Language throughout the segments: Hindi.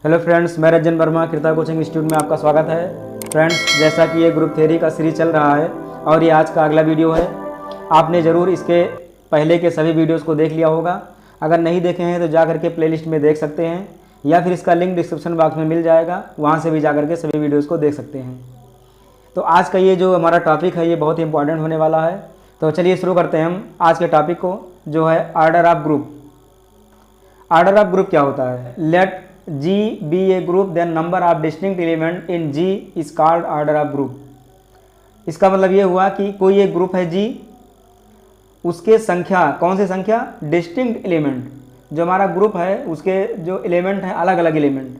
हेलो फ्रेंड्स, मैं रंजन वर्मा कृता कोचिंग इंस्टीट्यूट में आपका स्वागत है। फ्रेंड्स, जैसा कि ये ग्रुप थ्योरी का सीरीज चल रहा है और ये आज का अगला वीडियो है। आपने ज़रूर इसके पहले के सभी वीडियोस को देख लिया होगा। अगर नहीं देखे हैं तो जा करके प्लेलिस्ट में देख सकते हैं या फिर इसका लिंक डिस्क्रिप्शन बॉक्स में मिल जाएगा, वहाँ से भी जा करके सभी वीडियोज़ को देख सकते हैं। तो आज का ये जो हमारा टॉपिक है ये बहुत ही इंपॉर्टेंट होने वाला है। तो चलिए शुरू करते हैं हम आज के टॉपिक को, जो है order of group. Order of group क्या होता है? Let G be a group then number of distinct element in G is called order of group। इसका मतलब ये हुआ कि कोई एक ग्रुप है G, उसके संख्या, कौन सी संख्या? Distinct element. जो हमारा ग्रुप है उसके जो एलिमेंट हैं अलग अलग एलिमेंट,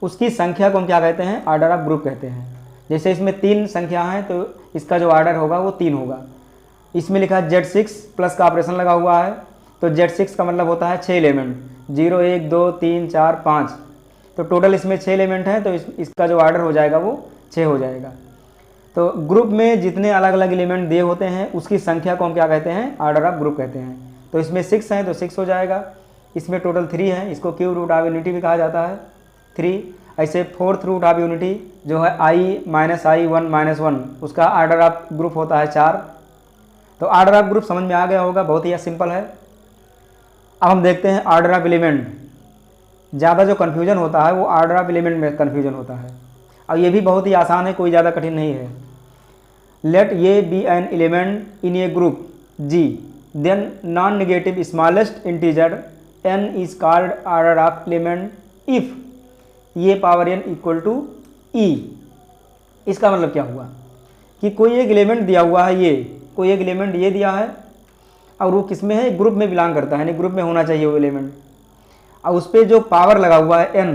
उसकी संख्या को हम क्या कहते हैं? ऑर्डर ऑफ ग्रुप कहते हैं। जैसे इसमें 3 संख्या हैं तो इसका जो ऑर्डर होगा वो 3 होगा। इसमें लिखा है Z6 प्लस का ऑपरेशन लगा हुआ है, तो Z6 का मतलब होता है 6 एलिमेंट, 0 1 2 3 4 5। तो टोटल इसमें 6 एलिमेंट हैं, तो इसका जो ऑर्डर हो जाएगा वो 6 हो जाएगा। तो ग्रुप में जितने अलग अलग एलिमेंट दिए होते हैं उसकी संख्या को हम क्या कहते हैं? ऑर्डर ऑफ ग्रुप कहते हैं। तो इसमें 6 हैं तो 6 हो जाएगा। इसमें टोटल 3 है, इसको क्यूब रूट ऑफ यूनिटी भी कहा जाता है 3। ऐसे 4th रूट ऑफ यूनिटी जो है i - i 1 - 1, उसका ऑर्डर ऑफ ग्रुप होता है 4। तो ऑर्डर ऑफ ग्रुप समझ में आ गया होगा, बहुत ही सिंपल है। अब हम देखते हैं ऑर्डर ऑफ एलिमेंट। ज़्यादा जो कन्फ्यूजन होता है वो ऑर्डर ऑफ एलिमेंट में कन्फ्यूजन होता है, और ये भी बहुत ही आसान है, कोई ज़्यादा कठिन नहीं है। Let a be an element in a group G, then non negative smallest integer n is called order of element if a power n equal to e। इसका मतलब क्या हुआ कि कोई एक एलिमेंट दिया हुआ है, ये कोई एक एलिमेंट ये दिया है और वो किस में है? ग्रुप में बिलोंग करता है, यानी ग्रुप में होना चाहिए वो एलिमेंट। और उस पर जो पावर लगा हुआ है n,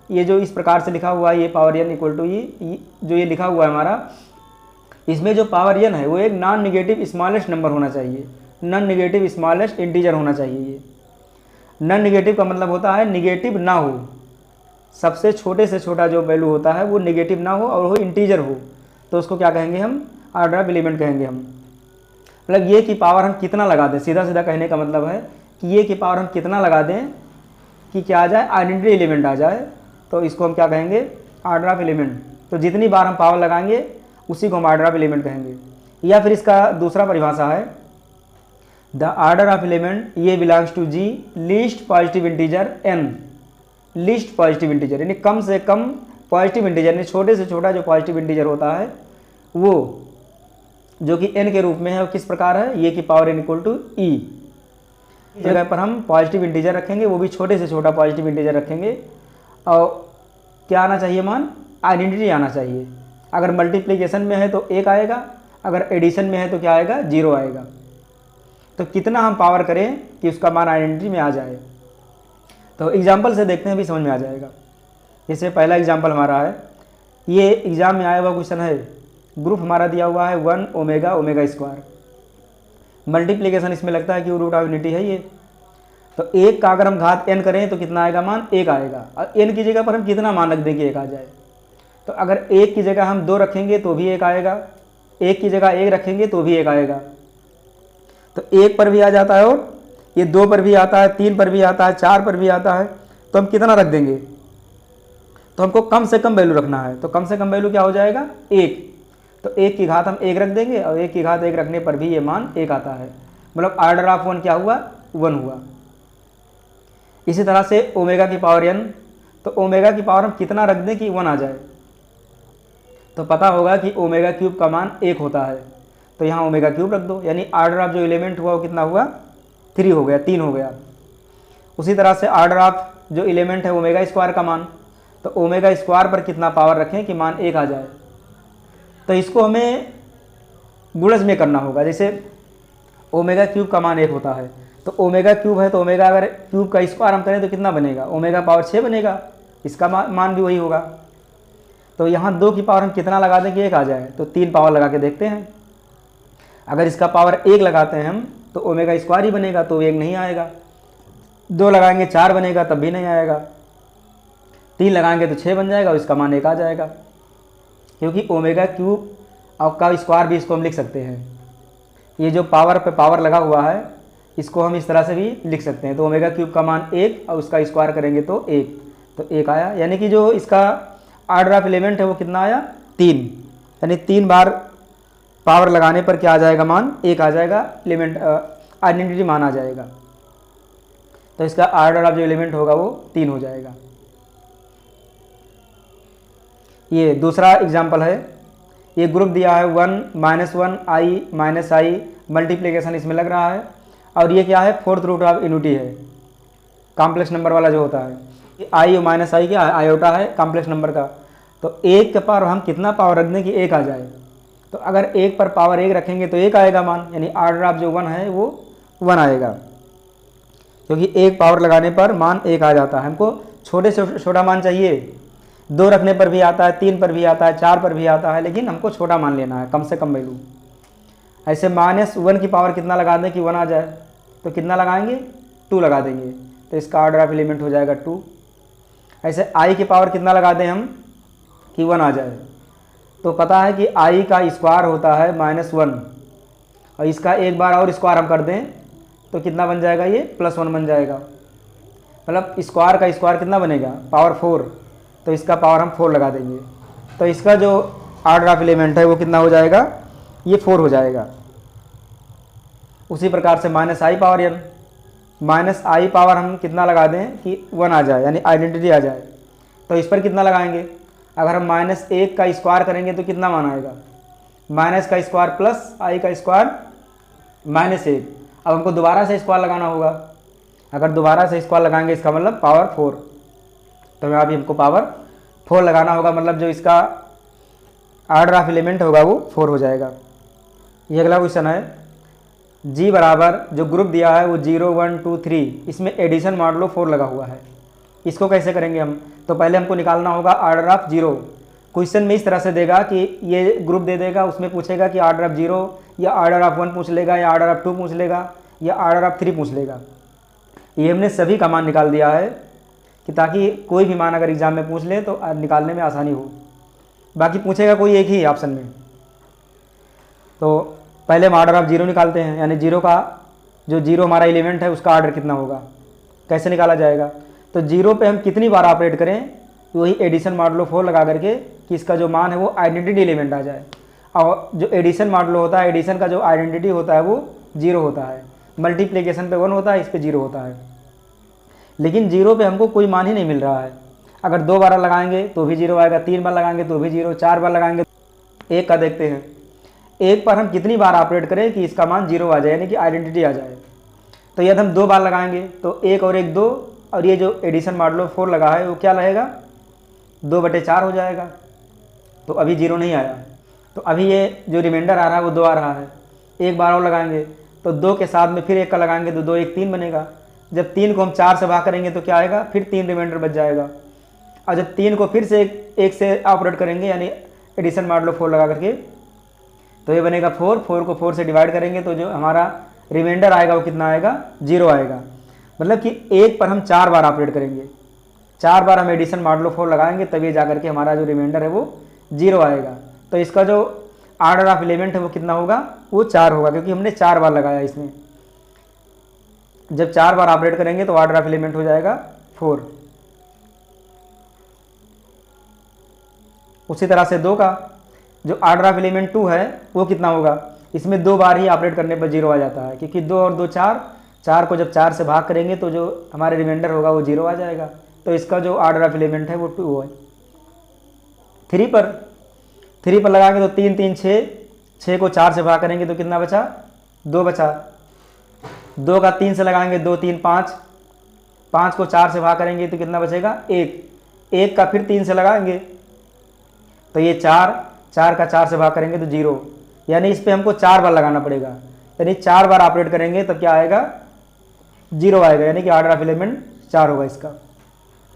ये जो इस प्रकार से लिखा हुआ है ये पावर n इक्वल टू ई, जो ये लिखा हुआ है हमारा, इसमें जो पावर n है वो एक नॉन निगेटिव स्मॉलेस्ट नंबर होना चाहिए, नॉन निगेटिव स्मॉलेस्ट इंटीजर होना चाहिए। ये नॉन निगेटिव का मतलब होता है निगेटिव ना हो, सबसे छोटे से छोटा जो वैल्यू होता है वो निगेटिव ना हो और वो इंटीजर हो, तो उसको क्या कहेंगे हम? ऑर्डर ऑफ एलिमेंट कहेंगे हम। मतलब ये की पावर हम कितना लगा दें, सीधा सीधा कहने का मतलब है कि ये की पावर हम कितना लगा दें कि क्या आ जाए? आइडेंटिटी एलिमेंट आ जाए, तो इसको हम क्या कहेंगे? Order of element. तो जितनी बार हम पावर लगाएंगे उसी को हम ऑर्डर ऑफ एलिमेंट कहेंगे। या फिर इसका दूसरा परिभाषा है द ऑर्डर ऑफ एलिमेंट ये belongs to G least positive integer n। Least positive integer यानी कम से कम पॉजिटिव इंटीजर, यानी छोटे से छोटा जो पॉजिटिव इंटीजर होता है वो, जो कि n के रूप में है, वो किस प्रकार है? ये की power n equal to e। इस जगह पर हम पॉजिटिव इंटीजर रखेंगे, वो भी छोटे से छोटा पॉजिटिव इंटीजर रखेंगे। और क्या आना चाहिए मान? आइडेंटिटी आना चाहिए। अगर मल्टीप्लिकेशन में है तो 1 आएगा, अगर एडिशन में है तो क्या आएगा? 0 आएगा। तो कितना हम पावर करें कि उसका मान आइडेंटिटी में आ जाए? तो एग्जाम्पल से देखते हैं, भी समझ में आ जाएगा। जैसे पहला एग्जाम्पल हमारा है, ये एग्जाम में आया हुआ क्वेश्चन है, ग्रुप हमारा दिया हुआ है 1 ओमेगा ओमेगा स्क्वायर। मल्टीप्लिकेशन इसमें लगता है कि रूट ऑफ यूनिटी है ये, तो 1 का अगर हम घात n करें तो कितना आएगा मान? 1 आएगा। और n की जगह पर हम कितना मान रख दें कि 1 आ जाए? तो अगर 1 की जगह हम 2 रखेंगे तो भी 1 आएगा, 1 की जगह 1 रखेंगे तो भी 1 आएगा। तो 1 पर भी आ जाता है, और ये 2 पर भी आता है, 3 पर भी आता है, 4 पर भी आता है। तो हम कितना रख देंगे? तो हमको कम से कम वैल्यू रखना है, तो कम से कम वैल्यू क्या हो जाएगा? 1। तो 1 की घात हम 1 रख देंगे, और 1 की घात 1 रखने पर भी ये मान 1 आता है। मतलब ऑर्डर ऑफ 1 क्या हुआ? 1 हुआ। इसी तरह से ओमेगा की पावर n, तो ओमेगा की पावर हम कितना रख दें कि 1 आ जाए? तो पता होगा कि ओमेगा क्यूब का मान 1 होता है, तो यहाँ ओमेगा क्यूब रख दो, यानी ऑर्डर ऑफ जो एलिमेंट हुआ वो कितना हुआ? 3 हो गया, 3 हो गया। उसी तरह से ऑर्डर ऑफ जो एलिमेंट है ओमेगा स्क्वायर का मान, तो ओमेगा स्क्वायर पर कितना पावर रखें कि मान 1 आ जाए? तो इसको हमें गुणज में करना होगा। जैसे ओमेगा क्यूब का मान 1 होता है, तो ओमेगा क्यूब है, तो ओमेगा अगर क्यूब का स्क्वायर हम करें तो कितना बनेगा? ओमेगा पावर 6 बनेगा, इसका मान भी वही होगा। तो यहाँ 2 की पावर हम कितना लगा दें कि 1 आ जाए? तो 3 पावर लगा के देखते हैं। अगर इसका पावर 1 लगाते हैं हम तो ओमेगा स्क्वायर ही बनेगा, तो 1 नहीं आएगा। 2 लगाएंगे 4 बनेगा, तब भी नहीं आएगा। 3 लगाएंगे तो 6 बन जाएगा, और इसका मान 1 आ जाएगा, क्योंकि ओमेगा क्यूब का स्क्वायर भी इसको हम लिख सकते हैं। ये जो पावर पे पावर लगा हुआ है इसको हम इस तरह से भी लिख सकते हैं। तो ओमेगा क्यूब का मान 1 और उसका स्क्वायर करेंगे तो 1, तो 1 आया, यानी कि जो इसका ऑर्डर ऑफ एलिमेंट है वो कितना आया 3, यानी 3 बार पावर लगाने पर क्या आ जाएगा मान 1 आ जाएगा, एलिमेंट आइडेंटिटी मान आ जाएगा। तो इसका ऑर्डर ऑफ जो एलिमेंट होगा वो 3 हो जाएगा। ये दूसरा एग्जाम्पल है, ये ग्रुप दिया है 1 -1 i -i मल्टीप्लिकेशन इसमें लग रहा है, और ये क्या है 4th रूट ऑफ यूनिटी है, कॉम्प्लेक्स नंबर वाला जो होता है। आई माइनस आई क्या आयोटा है कॉम्प्लेक्स नंबर का। तो 1 के पावर हम कितना पावर रख दें कि 1 आ जाए, तो अगर 1 पर पावर 1 रखेंगे तो 1 आएगा मान, यानी ऑर्डर ऑफ जो 1 है वो 1 आएगा, क्योंकि 1 पावर लगाने पर मान 1 आ जाता है। हमको छोटे से छोटा मान चाहिए, 2 रखने पर भी आता है, 3 पर भी आता है, 4 पर भी आता है, लेकिन हमको छोटा मान लेना है, कम से कम वैल्यू। ऐसे -1 की पावर कितना लगा दें कि 1 आ जाए, तो कितना लगाएंगे 2 लगा देंगे, तो इसका ऑर्डर ऑफ एलिमेंट हो जाएगा 2। ऐसे i की पावर कितना लगा दें हम कि 1 आ जाए, तो पता है कि i का स्क्वायर होता है -1, और इसका एक बार और स्क्वायर हम कर दें तो कितना बन जाएगा, ये +1 बन जाएगा। मतलब स्क्वायर का स्क्वायर कितना बनेगा पावर 4, तो इसका पावर हम 4 लगा देंगे, तो इसका जो ऑर्डर ऑफ एलिमेंट है वो कितना हो जाएगा, ये 4 हो जाएगा। उसी प्रकार से -i power n, -i power हम कितना लगा दें कि 1 आ जाए, यानी आइडेंटिटी आ जाए, तो इस पर कितना लगाएंगे। अगर हम -1 का स्क्वायर करेंगे तो कितना मान आएगा, माइनस का स्क्वायर प्लस i का स्क्वायर -1। अब हमको दोबारा से स्क्वायर लगाना होगा, अगर दोबारा से स्क्वायर लगाएंगे इसका मतलब पावर 4, तो यहाँ भी हमको पावर 4 लगाना होगा, मतलब जो इसका ऑर्डर ऑफ एलिमेंट होगा वो 4 हो जाएगा। ये अगला क्वेश्चन है, g बराबर जो ग्रुप दिया है वो 0 1 2 3, इसमें एडिशन मॉडलो 4 लगा हुआ है, इसको कैसे करेंगे हम। तो पहले हमको निकालना होगा ऑर्डर ऑफ 0। क्वेश्चन में इस तरह से देगा कि ये ग्रुप दे देगा, उसमें पूछेगा कि ऑर्डर ऑफ 0 या ऑर्डर ऑफ 1 पूछ लेगा, या ऑर्डर ऑफ 2 पूछ लेगा, या ऑर्डर ऑफ 3 पूछ लेगा। ये हमने सभी का मान निकाल दिया है कि ताकि कोई भी मान अगर एग्जाम में पूछ ले तो निकालने में आसानी हो। बाकी पूछेगा कोई एक ही ऑप्शन में, तो पहले हम ऑर्डर ऑफ 0 निकालते हैं, यानी 0 का जो 0 हमारा एलिमेंट है उसका ऑर्डर कितना होगा, कैसे निकाला जाएगा। तो 0 पे हम कितनी बार ऑपरेट करें, वही एडिशन मॉडलो 4 लगा करके कि इसका जो मान है वो आइडेंटिटी एलिमेंट आ जाए। और जो एडिशन मॉडलो होता है, एडिशन का जो आइडेंटिटी होता है वो 0 होता है, मल्टीप्लिकेशन पे 1 होता है, इस पर 0 होता है। लेकिन 0 पे हमको कोई मान ही नहीं मिल रहा है, अगर 2 बार लगाएंगे तो भी 0 आएगा, 3 बार लगाएंगे तो भी 0, 4 बार लगाएंगे। 1 का देखते हैं, 1 पर हम कितनी बार ऑपरेट करें कि इसका मान 0 आ जाए, यानी कि आइडेंटिटी आ जाए। तो यदि हम 2 बार लगाएंगे तो 1 और 1 2, और ये जो एडिशन मॉडलो 4 लगा है वो क्या रहेगा 2/4 हो जाएगा। तो अभी 0 नहीं आया, तो अभी ये जो रिमाइंडर आ रहा है वो 2 आ रहा है। 1 बार और लगाएंगे तो 2 के साथ में फिर 1 का लगाएंगे तो 2 1 3 बनेगा। जब 3 को हम 4 से भाग करेंगे तो क्या आएगा, फिर 3 रिमाइंडर बच जाएगा। और जब 3 को फिर से 1 से ऑपरेट करेंगे, यानी एडिशन मॉडलो 4 लगा करके, तो ये बनेगा 4, 4 को 4 से डिवाइड करेंगे तो जो हमारा रिमाइंडर आएगा वो कितना आएगा 0 आएगा। मतलब कि 1 पर हम 4 बार ऑपरेट करेंगे, 4 बार हम एडिशन मॉडलो 4 लगाएंगे, तभी जा करके हमारा जो रिमाइंडर है वो 0 आएगा। तो इसका जो ऑर्डर ऑफ एलिमेंट है वो कितना होगा, वो 4 होगा, क्योंकि हमने 4 बार लगाया इसमें। जब 4 बार ऑपरेट करेंगे तो ऑर्डर ऑफ एलिमेंट हो जाएगा 4। उसी तरह से 2 का जो ऑर्डर ऑफ एलिमेंट 2 है वो कितना होगा, इसमें 2 बार ही ऑपरेट करने पर 0 आ जाता है, क्योंकि 2 और 2 4, 4 को जब 4 से भाग करेंगे तो जो हमारे रिमाइंडर होगा वो 0 आ जाएगा। तो इसका जो ऑर्डर ऑफ एलिमेंट है वो 2 है। 3 पर लगाएंगे तो 3 3 6, 6 को 4 से भाग करेंगे तो कितना बचा 2 बचा। 2 का 3 से लगाएंगे 2 3 5, 5 को 4 से भाग करेंगे तो कितना बचेगा 1, 1 का फिर 3 से लगाएंगे तो ये 4, 4 का 4 से भाग करेंगे तो 0, यानी इस पर हमको 4 बार लगाना पड़ेगा, यानी 4 बार ऑपरेट करेंगे तब क्या आएगा 0 आएगा, यानी कि ऑर्डर ऑफ एलिमेंट 4 होगा इसका।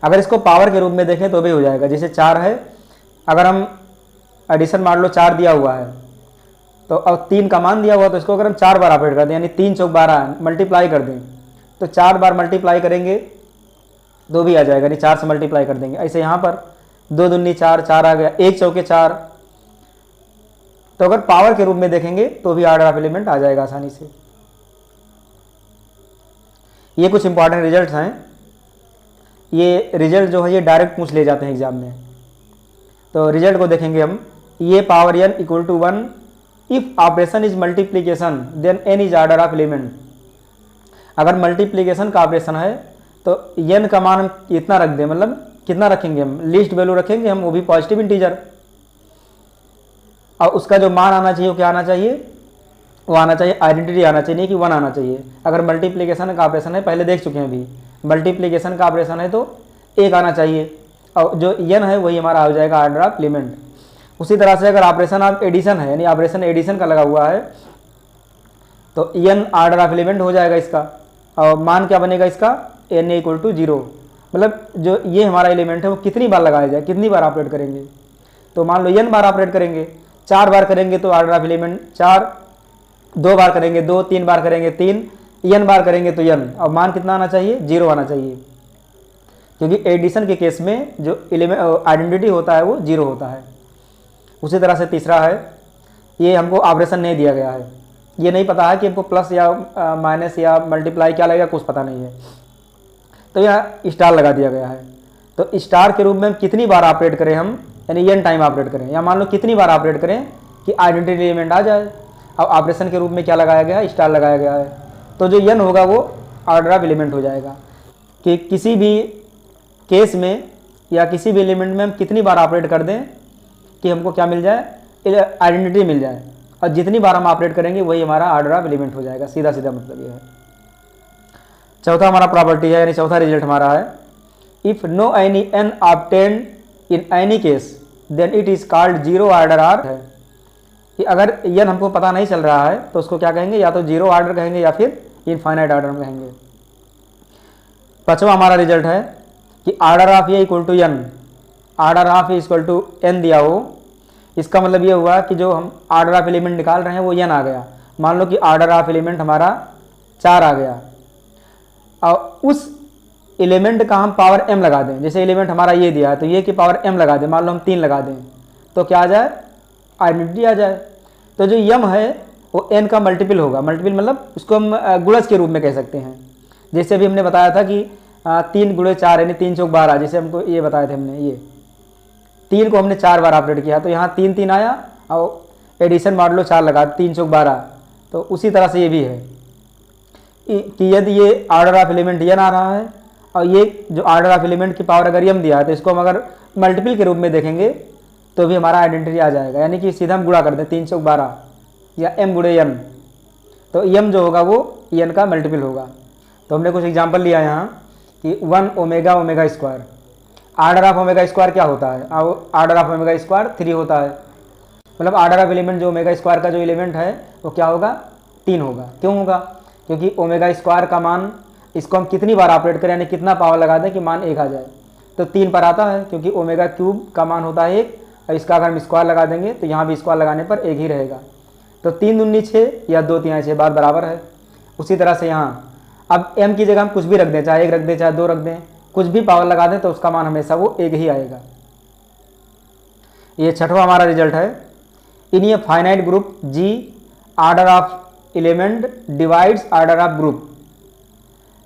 अगर इसको पावर के रूप में देखें तो भी हो जाएगा, जैसे 4 है, अगर हम एडिशन मान लो 4 दिया हुआ है तो अब 3 का मान दिया हुआ, तो इसको अगर हम 4 बार ऑपरेट कर दें, यानी 3 चौक 12 मल्टीप्लाई कर दें, तो 4 बार मल्टीप्लाई करेंगे तो भी आ जाएगा, यानी 4 से मल्टीप्लाई कर देंगे। ऐसे यहाँ पर 2 दूनी 4, 4 आ गया, 1 चौके 4। तो अगर पावर के रूप में देखेंगे तो भी ऑर्डर ऑफ एलिमेंट आ जाएगा आसानी से। ये कुछ इंपॉर्टेंट रिजल्ट्स हैं। ये रिजल्ट जो है ये डायरेक्ट पूछ ले जाते हैं एग्जाम में। तो रिजल्ट को देखेंगे हम, ये power n equal to 1 if operation is multiplication then n is order of element. अगर मल्टीप्लीकेशन का ऑपरेशन है तो n का मान हम इतना रख दें, मतलब कितना रखेंगे हम, लीस्ट वैल्यू रखेंगे हम, वो भी पॉजिटिव इंटीजर, और उसका जो मान आना चाहिए वो क्या आना चाहिए, वो आना चाहिए आइडेंटिटी आना चाहिए, नहीं कि 1 आना चाहिए। अगर मल्टीप्लीकेशन का ऑपरेशन है, पहले देख चुके हैं अभी, मल्टीप्लीकेशन का ऑपरेशन है तो 1 आना चाहिए, और जो n है वही हमारा हो जाएगा ऑर्डर ऑफ एलिमेंट। उसी तरह से अगर ऑपरेशन ऑफ एडिशन है, यानी ऑपरेशन एडिशन का लगा हुआ है, तो n ऑर्डर ऑफ एलिमेंट हो जाएगा इसका, और मान क्या बनेगा इसका, n इक्वल टू 0। मतलब जो ये हमारा एलिमेंट है वो कितनी बार लगाया जाए, कितनी बार ऑपरेट करेंगे, तो मान लो n बार ऑपरेट करेंगे, 4 बार करेंगे तो ऑर्डर ऑफ एलिमेंट 4, 2 बार करेंगे 2, 3 बार करेंगे 3, n बार करेंगे तो n, और मान कितना आना चाहिए, 0 आना चाहिए, क्योंकि एडिशन के केस में जो एलिमेंट आइडेंटिटी होता है वो 0 होता है। उसी तरह से तीसरा है, ये हमको ऑपरेशन नहीं दिया गया है, ये नहीं पता है कि हमको प्लस या माइनस या मल्टीप्लाई क्या लगेगा, कुछ पता नहीं है, तो यहाँ स्टार लगा दिया गया है। तो स्टार के रूप में हम कितनी बार ऑपरेट करें हम, यानी n टाइम ऑपरेट करें, या मान लो कितनी बार ऑपरेट करें कि आइडेंटिटी एलिमेंट आ जाए, और ऑपरेशन के रूप में क्या लगाया गया है, स्टार लगाया गया है। तो जो n होगा वो ऑर्डर ऑफ एलिमेंट हो जाएगा, कि किसी भी केस में या किसी भी एलिमेंट में हम कितनी बार ऑपरेट कर दें कि हमको क्या मिल जाए, आइडेंटिटी मिल जाए, और जितनी बार हम ऑपरेट करेंगे वही हमारा ऑर्डर ऑफ एलिमेंट हो जाएगा, सीधा सीधा मतलब ये है। चौथा हमारा प्रॉपर्टी है, यानी चौथा रिजल्ट हमारा है, if no any n obtained in any case then it is called 0 order R है, कि अगर n हमको पता नहीं चल रहा है तो उसको क्या कहेंगे, या तो 0 ऑर्डर कहेंगे या फिर इनफाइनाइट ऑर्डर में कहेंगे। पांचवा हमारा रिजल्ट है कि order of A equal to n, order of A equal to n दिया हो, इसका मतलब ये हुआ कि जो हम ऑर्डर ऑफ एलिमेंट निकाल रहे हैं वो n आ गया। मान लो कि ऑर्डर ऑफ एलिमेंट हमारा 4 आ गया, और उस एलिमेंट का हम पावर m लगा दें, जैसे एलिमेंट हमारा ये दिया है तो ये की पावर m लगा दें, मान लो हम 3 लगा दें, तो क्या आ जाए, आइडेंटिटी आ जाए। तो जो m है वो n का मल्टीपल होगा, मल्टीपल मतलब उसको हम गुणज के रूप में कह सकते हैं। जैसे अभी हमने बताया था कि 3 गुणे 4 यानी 3 चौक 12, जैसे हमको ये बताए थे हमने, ये 3 को हमने 4 बार ऑपरेट किया, तो यहाँ 3 3 आया, और एडिशन मान लो 4 लगा, 3 चौक 12। तो उसी तरह से ये भी है कि यदि ये ऑर्डर ऑफ एलिमेंट n आ रहा है, और ये जो ऑर्डर ऑफ एलिमेंट की पावर अगर m दिया है, तो इसको हम अगर मल्टीपल के रूप में देखेंगे तो भी हमारा आइडेंटिटी आ जाएगा, यानी कि सीधा हम गुणा कर दें 3 चौक 12 या m गुणे n, तो m जो होगा वो n का मल्टीपल होगा। तो हमने कुछ एग्जांपल लिया यहाँ कि 1 omega omega square, order of omega square क्या होता है, ऑर्डर ऑफ ओमेगा स्क्वायर 3 होता है, मतलब ऑर्डर ऑफ एलिमेंट जो ओमेगा स्क्वायर का जो एलिमेंट है वो क्या होगा, 3 होगा। क्यों होगा, क्योंकि ओमेगा स्क्वायर का मान, इसको हम कितनी बार ऑपरेट करें, यानी कितना पावर लगा दें कि मान 1 आ जाए, तो 3 पर आता है, क्योंकि ओमेगा क्यूब का मान होता है 1, और इसका अगर हम स्क्वायर लगा देंगे तो यहाँ भी स्क्वायर लगाने पर 1 ही रहेगा। तो 3 दूनी 6 या 2 3 6 बार बराबर है। उसी तरह से यहाँ अब m की जगह हम कुछ भी रख दें, चाहे 1 रख दें चाहे 2 रख दें, कुछ भी पावर लगा दें तो उसका मान हमेशा वो 1 ही आएगा। ये छठवां हमारा रिजल्ट है, in a finite group G order of element divides order of group.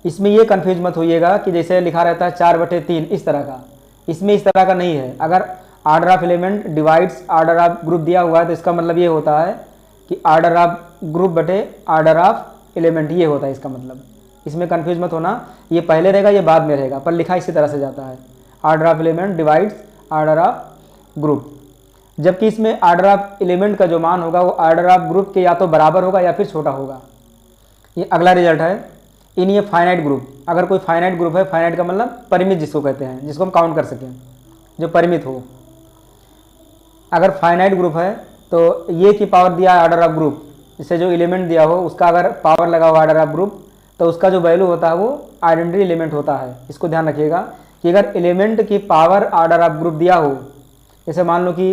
इसमें ये कन्फ्यूज मत होइएगा कि जैसे लिखा रहता है 4/3 इस तरह का, इसमें इस तरह का नहीं है। अगर order of element divides order of group दिया हुआ है तो इसका मतलब ये होता है कि ऑर्डर ऑफ ग्रुप बटे ऑर्डर ऑफ एलिमेंट, ये होता है इसका मतलब। इसमें कन्फ्यूज मत होना, ये पहले रहेगा ये बाद में रहेगा, पर लिखा इसी तरह से जाता है, order of element divides order of group. जबकि इसमें ऑर्डर ऑफ एलिमेंट का जो मान होगा वो ऑर्डर ऑफ ग्रुप के या तो बराबर होगा या फिर छोटा होगा। ये अगला रिजल्ट है, इन ये फाइनाइट ग्रुप, अगर कोई फाइनाइट ग्रुप है, फाइनाइट का मतलब परिमित जिसको कहते हैं, जिसको हम काउंट कर सकें, जो परिमित हो। अगर फाइनाइट ग्रुप है तो ये की पावर दिया है ऑर्डर ऑफ ग्रुप, जिससे जो एलिमेंट दिया हो उसका अगर पावर लगा हो ऑर्डर ऑफ ग्रुप, तो उसका जो वैल्यू होता है वो आइडेंटिटी एलिमेंट होता है। इसको ध्यान रखिएगा कि अगर एलिमेंट की पावर ऑर्डर ऑफ ग्रुप दिया हो, जैसे मान लो कि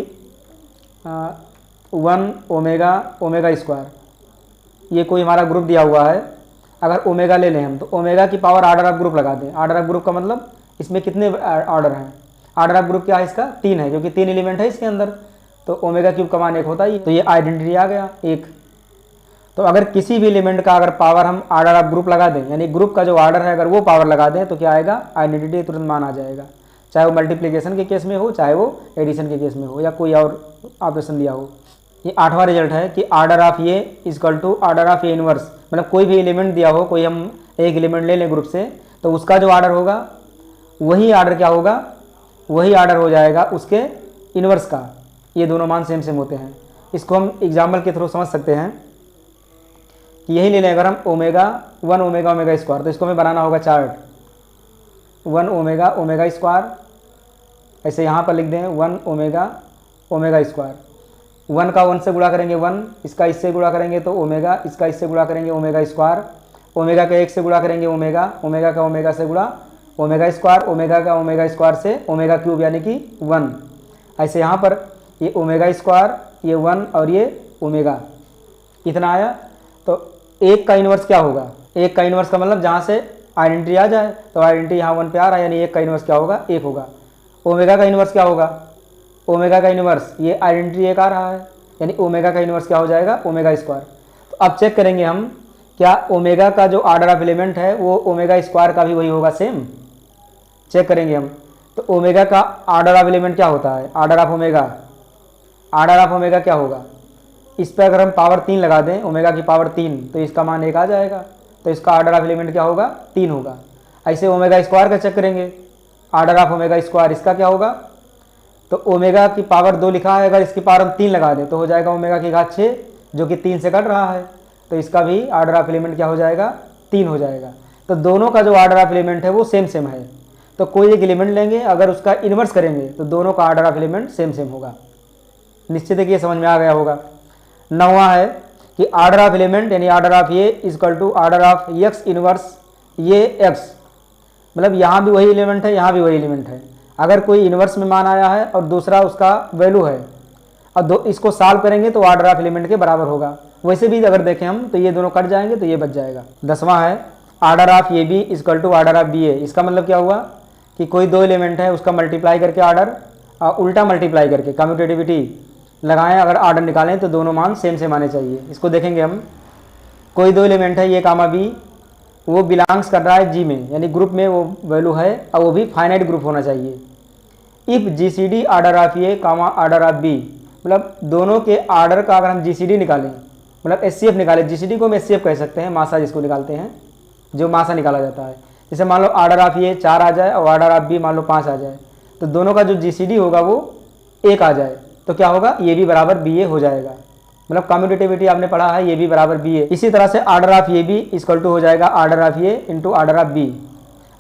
1 ओमेगा ओमेगा स्क्वायर, ये कोई हमारा ग्रुप दिया हुआ है, अगर ओमेगा ले लें हम तो ओमेगा की पावर ऑर्डर ऑफ ग्रुप लगा दें। ऑर्डर ऑफ ग्रुप का मतलब इसमें कितने ऑर्डर हैं, ऑर्डर ऑफ ग्रुप क्या है इसका, 3 है, क्योंकि 3 एलिमेंट है इसके अंदर, तो ओमेगा क्यूब का मान 1 होता है, तो ये आइडेंटिटी आ गया 1। तो अगर किसी भी एलिमेंट का अगर पावर हम आर्डर ऑफ ग्रुप लगा दें, यानी ग्रुप का जो आर्डर है अगर वो पावर लगा दें तो क्या आएगा, आइडेंटिटी तुरंत मान आ जाएगा, चाहे वो मल्टीप्लिकेशन के केस में हो, चाहे वो एडिशन के केस में हो, या कोई और ऑपरेशन दिया हो। ये 8वां रिजल्ट है कि order of A equal to order of A inverse, मतलब कोई भी एलिमेंट दिया हो, कोई हम एक एलिमेंट ले लें ग्रुप से, तो उसका जो आर्डर होगा वही आर्डर क्या होगा, वही आर्डर हो जाएगा उसके इनवर्स का। ये दोनों मान सेम सेम होते हैं। इसको हम एग्जाम्पल के थ्रू समझ सकते हैं कि यही ले लें अगर हम ओमेगा 1 ओमेगा ओमेगा स्क्वायर, तो इसको हमें बनाना होगा चार्ट 1 ओमेगा ओमेगा स्क्वायर, ऐसे यहाँ पर लिख दें 1 ओमेगा ओमेगा स्क्वायर। 1 का 1 से गुणा करेंगे 1, इसका इससे गुणा करेंगे तो ओमेगा, इसका इससे गुणा करेंगे ओमेगा स्क्वायर, ओमेगा का 1 से गुणा करेंगे ओमेगा, ओमेगा का ओमेगा से गुणा ओमेगा स्क्वायर, ओमेगा का ओमेगा स्क्वायर से ओमेगा क्यूब यानी कि 1। ऐसे यहाँ पर ये ओमेगा स्क्वायर, ये 1 और ये ओमेगा, इतना आया। तो एक का इन्वर्स क्या होगा, एक का इन्वर्स का मतलब जहाँ से आइडेंटिटी आ जाए, तो आइडेंटिटी यहाँ 1 पे आ रहा है, यानी एक का इन्वर्स क्या होगा, 1 होगा। ओमेगा का इन्वर्स क्या होगा, ओमेगा का इन्वर्स ये आइडेंटिटी 1 आ रहा है, यानी ओमेगा का इन्वर्स क्या हो जाएगा, ओमेगा स्क्वायर। तो अब चेक करेंगे हम क्या ओमेगा का जो आर्डर ऑफ एलिमेंट है वो ओमेगा स्क्वायर का भी वही होगा सेम, चेक करेंगे हम। तो ओमेगा का आर्डर ऑफ एलिमेंट क्या होता है, order of omega, order of omega क्या होगा, इस पर अगर हम पावर 3 लगा दें, ओमेगा की पावर 3, तो इसका मान 1 आ जाएगा, तो इसका आर्डर ऑफ एलिमेंट क्या होगा, 3 होगा। ऐसे ओमेगा स्क्वायर का चेक करेंगे, आर्डर ऑफ ओमेगा स्क्वायर इसका क्या होगा, तो ओमेगा की पावर 2 लिखा है, अगर इसकी पावर हम 3 लगा दें तो हो जाएगा ओमेगा की घात 6, जो कि 3 से कट रहा है, तो इसका भी आर्डर ऑफ एलिमेंट क्या हो जाएगा, 3 हो जाएगा। तो दोनों का जो आर्डर ऑफ एलिमेंट है वो सेम सेम है। तो कोई एक एलिमेंट लेंगे, अगर उसका इन्वर्स करेंगे तो दोनों का order of element same same होगा। निश्चित है कि ये समझ में आ गया होगा। 9वां है कि आर्डर ऑफ एलिमेंट यानी order of A equal to order of X inverse ये एक्स, मतलब यहाँ भी वही एलिमेंट है, यहाँ भी वही एलिमेंट है। अगर कोई इनवर्स में मान आया है और दूसरा उसका वैल्यू है और इसको सॉल्व करेंगे तो आर्डर ऑफ एलिमेंट के बराबर होगा। वैसे भी अगर देखें हम तो ये दोनों कट जाएंगे तो ये बच जाएगा। 10वां है order of A b equal to order of b a. इसका मतलब क्या हुआ कि कोई दो एलिमेंट है उसका मल्टीप्लाई करके आर्डर उल्टा मल्टीप्लाई करके कम्यूटेटिविटी लगाएं, अगर आर्डर निकालें तो दोनों मान सेम सेम आने चाहिए। इसको देखेंगे हम, कोई दो एलिमेंट है ए कामा बी, वो बिलोंग्स कर रहा है जी में, यानी ग्रुप में वो वैल्यू है और वो भी फाइनाइट ग्रुप होना चाहिए। If G C D order of A comma order of B, मतलब दोनों के आर्डर का अगर हम जी सी डी निकालें, मतलब एस सी एफ निकालें, जी सी डी को हम एस सी एफ कह सकते हैं, मासा जिसको निकालते हैं, जो मासा निकाला जाता है। जैसे मान लो आर्डर ऑफ ए 4 आ जाए और आर्डर ऑफ बी मान लो 5 आ जाए, तो दोनों का जो जी सी डी होगा वो 1 आ जाए, तो क्या होगा, ये भी बराबर बी ए हो जाएगा। मतलब कम्यूटेटिविटी आपने पढ़ा है, ये भी बराबर बी ए। इसी तरह से order of A B equal to हो जाएगा order of A into order of B.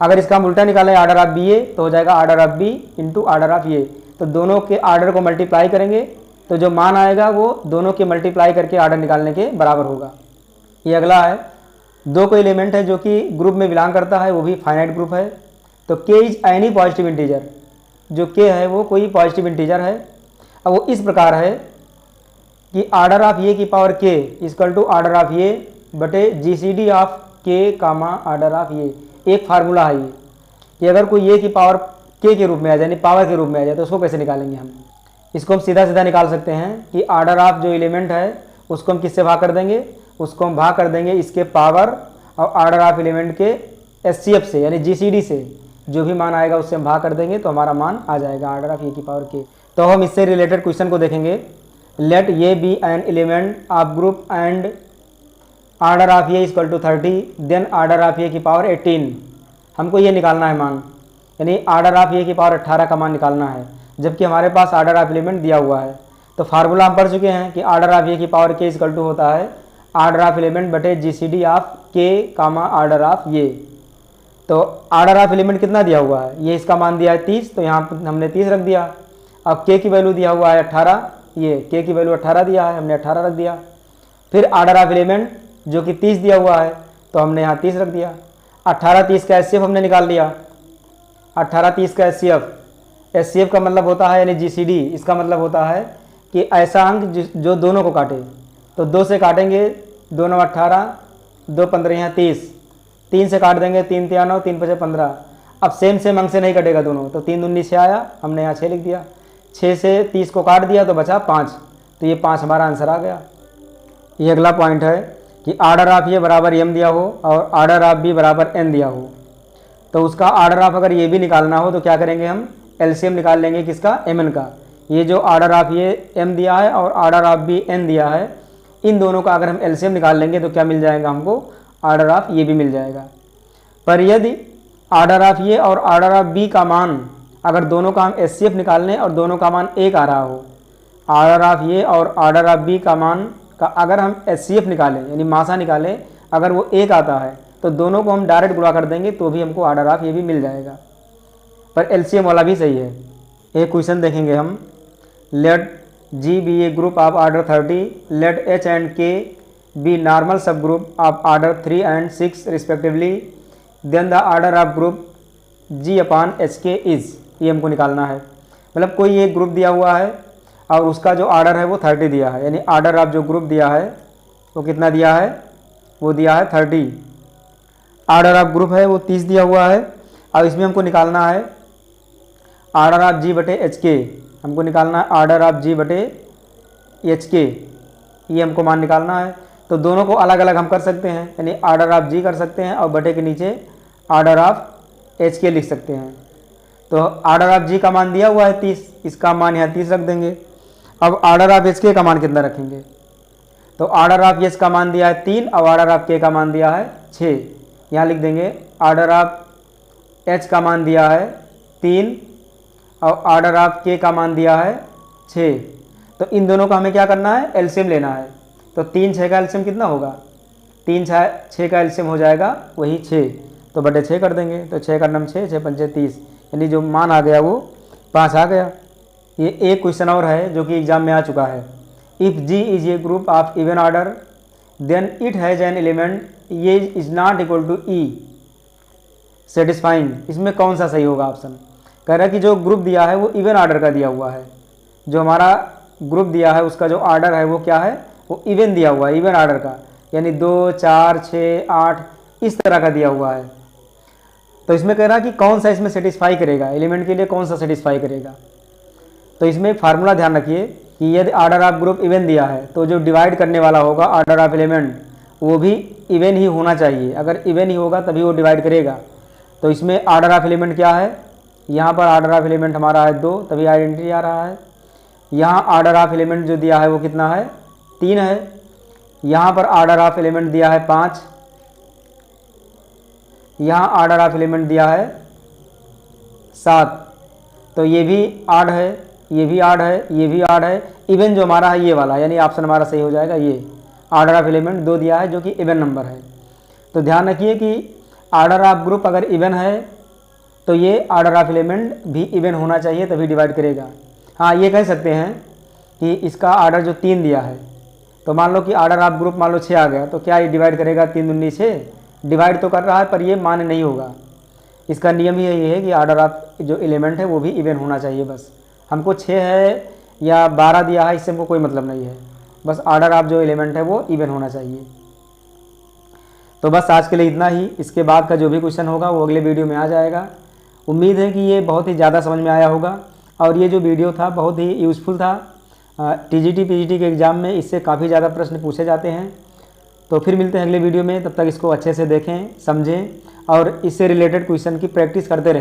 अगर इसका हम उल्टा निकालें आर्डर ऑफ बी ए तो हो जाएगा order of b into order of a. तो दोनों के आर्डर को मल्टीप्लाई करेंगे तो जो मान आएगा वो दोनों के मल्टीप्लाई करके आर्डर निकालने के बराबर होगा। ये अगला है, दो कोई एलिमेंट है जो कि ग्रुप में बिलोंग करता है, वो भी फाइनाइट ग्रुप है। तो के इज एनी पॉजिटिव इंटीजर, जो के है वो कोई पॉजिटिव इंटीजर है। अब वो इस प्रकार है कि आर्डर ऑफ ए की पावर के इक्वल टू आर्डर ऑफ ए बटे जी सी डी ऑफ के कामा आर्डर ऑफ ए। एक फार्मूला है ये अगर कोई ए की पावर के रूप में आ जाए, यानी पावर के रूप में आ जाए, तो उसको कैसे निकालेंगे हम। इसको हम सीधा सीधा निकाल सकते हैं कि आर्डर ऑफ जो एलिमेंट है उसको हम किससे भाग कर देंगे, उसको हम भाग कर देंगे इसके पावर और आर्डर ऑफ एलिमेंट के एस सी एफ से, यानी जी सी डी से जो भी मान आएगा उससे हम भाग कर देंगे तो हमारा मान आ जाएगा आर्डर ऑफ ए की पावर के। तो हम इससे रिलेटेड क्वेश्चन को देखेंगे। Let a be an element of group and order of A equal to 30, then order of a की पावर 18। हमको ये निकालना है मान, यानी आर्डर ऑफ ए की पावर 18 का मान निकालना है, जबकि हमारे पास आर्डर ऑफ एलिमेंट दिया हुआ है। तो फार्मूला हम पढ़ चुके हैं कि आर्डर ऑफ ए की पावर के इक्वल टू होता है आर्डर ऑफ एलिमेंट बटे जी सी डी ऑफ के कामा आर्डर ऑफ ए। तो आर्डर ऑफ एलिमेंट कितना दिया हुआ है, ये इसका मान दिया है 30, तो यहाँ पर हमने 30 रख दिया। अब के की वैल्यू दिया हुआ है 18, ये के की वैल्यू 18 दिया है, हमने 18 रख दिया। फिर आर्डर ऑफ एलिमेंट जो कि 30 दिया हुआ है, तो हमने यहाँ 30 रख दिया। 18 30 का एस हमने निकाल लिया। 18 30 का एस का मतलब होता है यानी जी सी डी, इसका मतलब होता है कि ऐसा अंक जो दोनों को काटे। तो 2 से काटेंगे, 2 9 18, 2 15 यहाँ 30, 3 से काट देंगे, 3 3 9, 3 5 15। अब सेम अंक से नहीं कटेगा दोनों, तो 3 19 6 आया, हमने यहाँ 6 लिख दिया। 6 से 30 को काट दिया तो बचा 5, तो ये 5 हमारा आंसर आ गया। ये अगला पॉइंट है कि आर्डर ऑफ ए बराबर m दिया हो और आर्डर ऑफ b बराबर n दिया हो, तो उसका आर्डर ऑफ अगर ये भी निकालना हो तो क्या करेंगे, हम एलसीएम निकाल लेंगे किसका, mn का। ये जो आर्डर ऑफ ये m दिया है और आर्डर ऑफ b n दिया है, इन दोनों का अगर हम एलसीएम निकाल लेंगे तो क्या मिल जाएगा हमको, आर्डर ऑफ ये भी मिल जाएगा। पर यदि आर्डर ऑफ ये और आर्डर ऑफ बी का मान, अगर दोनों का हम एचसीएफ निकाल लें और दोनों का मान एक आ रहा हो, आर्डर ऑफ ये और आर्डर ऑफ बी का मान का अगर हम एचसीएफ निकालें यानी मासा निकालें, अगर वो एक आता है तो दोनों को हम डायरेक्ट गुणा कर देंगे तो भी हमको आर्डर ऑफ ये भी मिल जाएगा। पर एलसीएम वाला भी सही है। एक क्वेश्चन देखेंगे हम, let G be a group of order 30, let H and K be normal subgroup of order 3 and 6 respectively, then the order of group G upon H K is, ये हमको निकालना है। मतलब कोई एक ग्रुप दिया हुआ है और उसका जो आर्डर है वो 30 दिया है, यानी आर्डर ऑफ जो ग्रुप दिया है वो कितना दिया है, वो दिया है 30। आर्डर ऑफ ग्रुप है वो 30 दिया हुआ है और इसमें हमको निकालना है आर्डर ऑफ जी बटे एच के, हमको निकालना है आर्डर ऑफ जी बटे एच के, ये हमको मान निकालना है। तो दोनों को अलग अलग हम कर सकते हैं, यानी आर्डर ऑफ जी कर सकते हैं और बटे के नीचे आर्डर ऑफ एच के लिख सकते हैं। तो आर्डर ऑफ जी का मान दिया हुआ है 30, इसका मान यहाँ 30 रख देंगे। अब आर्डर ऑफ एच के का मान कितना रखेंगे, तो आर्डर ऑफ एच का मान दिया है 3 और आर्डर ऑफ के का मान दिया है 6, यहाँ लिख देंगे आर्डर ऑफ एच का मान दिया है 3 और आर्डर ऑफ के का मान दिया है 6। तो इन दोनों का हमें क्या करना है, एलसीएम लेना है। तो 3 6 का एलसीएम कितना होगा, 3 6 का एलसीएम हो जाएगा वही 6, तो बटे 6 कर देंगे। तो 6 का नम 6 6 पंचे 30, यानी जो मान आ गया वो 5 आ गया। ये एक क्वेश्चन और है जो कि एग्जाम में आ चुका है, if G is a group of even order then it has an element a is not equal to e satisfying, इसमें कौन सा सही होगा ऑप्शन। कह रहा है कि जो ग्रुप दिया है वो इवन ऑर्डर का दिया हुआ है, जो हमारा ग्रुप दिया है उसका जो ऑर्डर है वो क्या है, वो इवन दिया हुआ है, इवन ऑर्डर का, यानी 2 4 6 8 इस तरह का दिया हुआ है। तो इसमें कह रहा है कि कौन सा इसमें सेटिस्फाई करेगा, एलिमेंट के लिए कौन सा सेटिस्फाई करेगा। तो इसमें एक फार्मूला ध्यान रखिए कि यदि ऑर्डर ऑफ ग्रुप इवन दिया है तो जो डिवाइड करने वाला होगा ऑर्डर ऑफ एलिमेंट वो भी इवन ही होना चाहिए, अगर इवन ही होगा तभी वो डिवाइड करेगा। तो इसमें ऑर्डर ऑफ एलिमेंट क्या है, यहाँ पर ऑर्डर ऑफ एलिमेंट हमारा है 2, तभी आइडेंटिटी आ रहा है। यहाँ ऑर्डर ऑफ एलिमेंट जो दिया है वो कितना है, 3 है। यहाँ पर ऑर्डर ऑफ एलिमेंट दिया है 5, यहाँ ऑर्डर ऑफ एलिमेंट दिया है 7, तो ये भी ऑड है, ये भी ऑड है, ये भी ऑड है। इवन जो हमारा है ये वाला, यानी ऑप्शन हमारा सही हो जाएगा, ये ऑर्डर ऑफ एलिमेंट 2 दिया है जो कि इवन नंबर है। तो ध्यान रखिए कि ऑर्डर ऑफ ग्रुप अगर इवन है तो ये ऑर्डर ऑफ एलिमेंट भी इवन होना चाहिए तभी डिवाइड करेगा। हाँ, ये कह सकते हैं कि इसका ऑर्डर जो 3 दिया है, तो मान लो कि ऑर्डर ऑफ ग्रुप मान लो 6 आ गया, तो क्या ये डिवाइड करेगा, 3 दूनी 6 डिवाइड तो कर रहा है पर ये मान्य नहीं होगा। इसका नियम ही ये है कि ऑर्डर ऑफ जो एलिमेंट है वो भी इवन होना चाहिए। बस हमको 6 है या 12 दिया है इससे हमको कोई मतलब नहीं है, बस ऑर्डर ऑफ जो एलिमेंट है वो इवन होना चाहिए। तो बस आज के लिए इतना ही, इसके बाद का जो भी क्वेश्चन होगा वो अगले वीडियो में आ जाएगा। उम्मीद है कि ये बहुत ही ज़्यादा समझ में आया होगा और ये जो वीडियो था बहुत ही यूज़फुल था। टीजीटी पीजीटी के एग्ज़ाम में इससे काफ़ी ज़्यादा प्रश्न पूछे जाते हैं। तो फिर मिलते हैं अगले वीडियो में, तब तक इसको अच्छे से देखें, समझें और इससे रिलेटेड क्वेश्चन की प्रैक्टिस करते रहें।